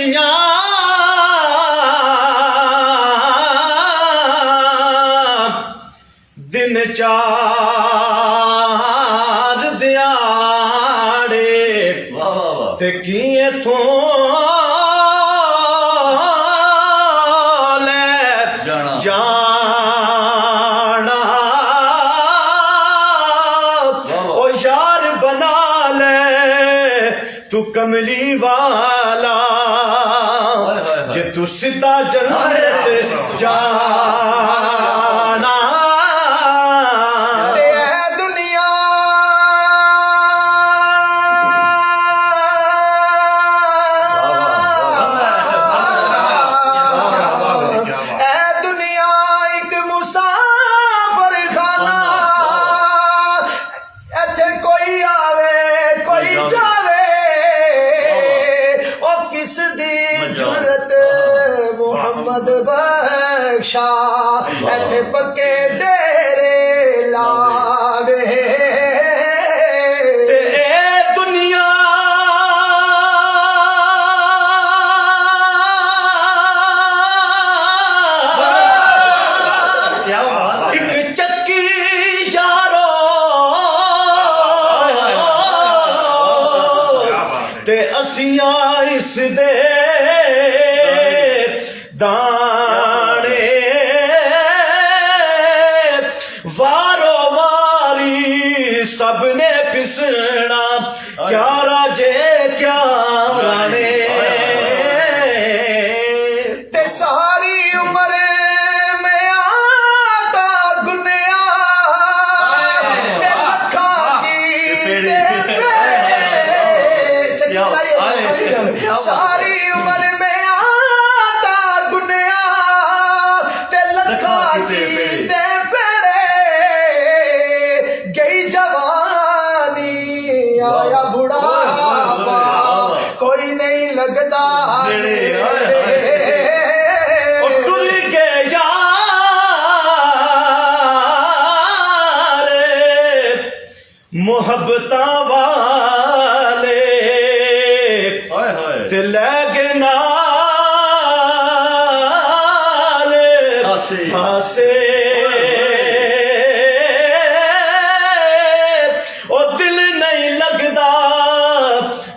दुनिया दिन चार दिहाड़े ते किए थो ले जाना ओ यार बना ले तू कमली वाला जे तू सीधा जन्नत जाना मोहम्मद बख्शा इत्थे पक्के डेरे लावे ते ए दुनिया एक चक्की यारो ते असिया इस दे दाने वारो वारी सबने पिसना क्या राजे क्या राने ते सारी उम्र में आटा गुनिया ते लखा की ते सारी उम्र में गई जवानी आया बुढ़ापा कोई नहीं लगता टुर के यार मोहब्बता वाले ते लगे नाल हासे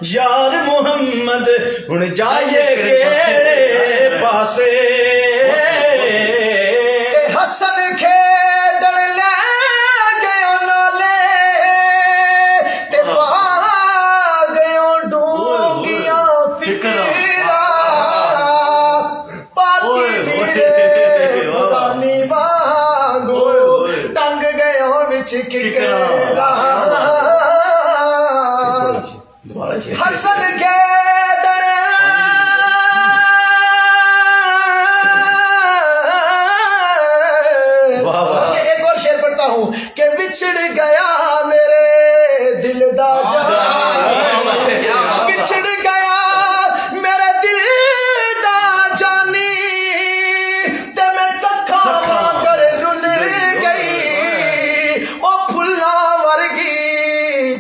यार मोहम्मद हुण जाइए केड़े पासे हसन खेडण ले गयो नाले ते पा गयो डूंगियां फिकरा पाती पुरानी वांगू टंग गयो विच किकरा हसन के एक और शेर पढ़ता हूँ कि बिछड़ गया मेरे दिल दा जानी बिछड़ गया मेरे दिल दा जानी ते मैं कखा कर रुल गई ओ फुल्ला वर्गी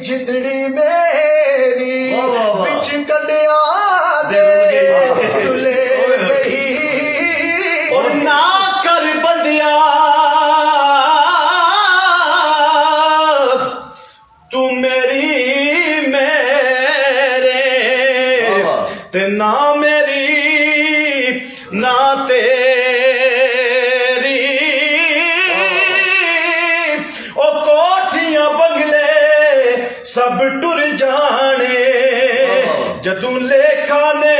जिंदड़ी में कंडिया दे तुले गई और ना कर बंदिया तू मेरी मेरे ते ना मेरी ना तेरी ओ कोठियां बंगले सब टुर जाने जदू लेखा ने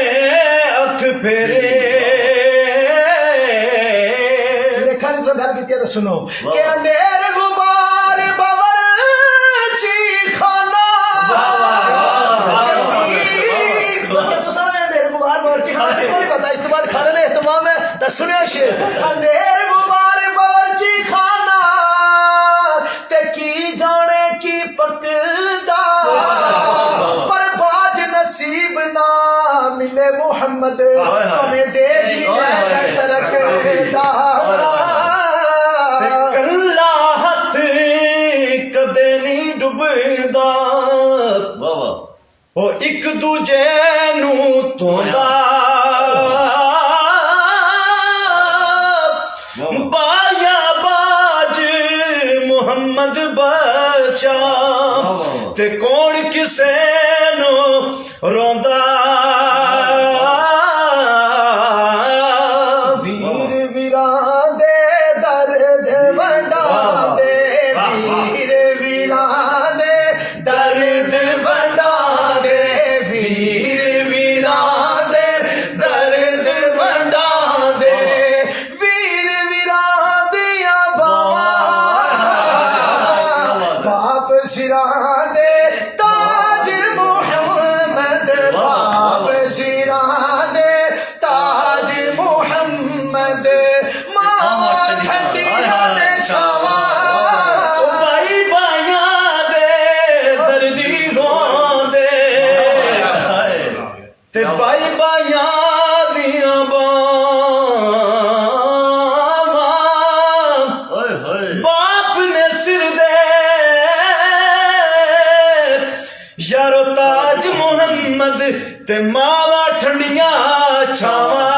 अख फेरे लेखा ने जो गल की तो सुनो के अंधेर गुबार बवर ची खाना तो सारे अंधेर गुबार बवर ची खाना से कोई पता इस तो बाद खाने ने एहतमाम है तो सुनियो शेर अंधेर गुबार बवर ची खाना ते की जाने की पकदा पर बाज नसीब ना मिले मोहम्मद हमें दे दी तरक कल्ला हथ कदे नहीं डुबदा ओ एक दूजे नू धोंदा ਤੇ ਕੌਣ ਕਿਸੇ ਨੂੰ ਰੋਂਦਾ ਵੀਰ ਵੀਰਾਂ ਦੇ ਦਰਦ ਵੰਡਾਉਂਦੇ ਵੀਰ ਵੀਰਾਂ ਦੇ ਦਰਦ ਵੰਡਾਉਂਦੇ ਵੀਰ ਵੀਰਾਂ ਦੇ ਦਰਦ ਵੰਡਾਉਂਦੇ ਵੀਰ ਵੀਰਾਂ ਦੀਆਂ ਬਾਵਾਂ ਬਾਪ ਸਿਰਾਂ ਦੇ ਤਾਜ ਮੁਹੰਮਦ ਬਾਪ ਸਿਰਾਂ ਦੇ ਤਾਜ ਮੁਹੰਮਦ ਮਾਂ ਠੰਡੀਆਂ ਨੇ ਛਾਵਾਂ ਭਾਈ ਭਾਈਆਂ ਦੇ ਦਰਦੀ ਰੋਂਦੇ ਤੇ ਭਾਈ ਭਾਈਆਂ ਦੀਆਂ ਬਾਵਾਂ ਬਾਪ ਨੇ ਸਿਰ ਦੇ ਯਾਰੋ ਤਾਜ ਮੁਹੰਮਦ ਤੇ ਮਾਵਾ ਠੰਡੀਆਂ ਛਾਵਾਂ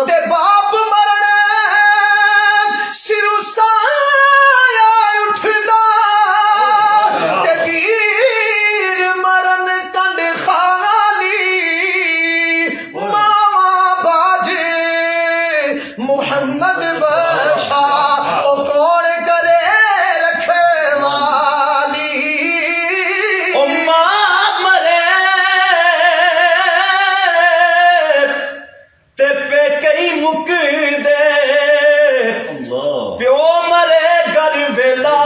ਤੇ ਬਾਪ ਮਰਣਾ ਸਿਰੋਂ ਸਾਇਆ ਉੱਠਦਾ ਤੇ ਵੀਰ ਮਰਨ ਕੰਡ ਖਾਲੀ ਮਾਵਾ ਬਾਜੇ ਮੁਹੰਮਦ ਬਖਸ਼ਾ ਉਹ ਕੌਣ ਕਰੇ ਰਖਵਾਲੀ ਉਹ ਮਾਂ ਮਰੇ ਤੇ ਪੇਕਈ ਮੁੱਕਦੇ ਪਿਓ ਮਰੇ ਘਰ ਵੇਲਾ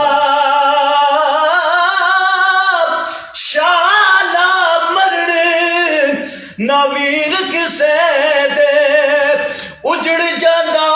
ਸ਼ਾਲਾ ਮਰਣ ਨਾ ਵੀਰ ਕਿਸੇ ਦੇ ਉਜੜ ਜਾਂਦਾ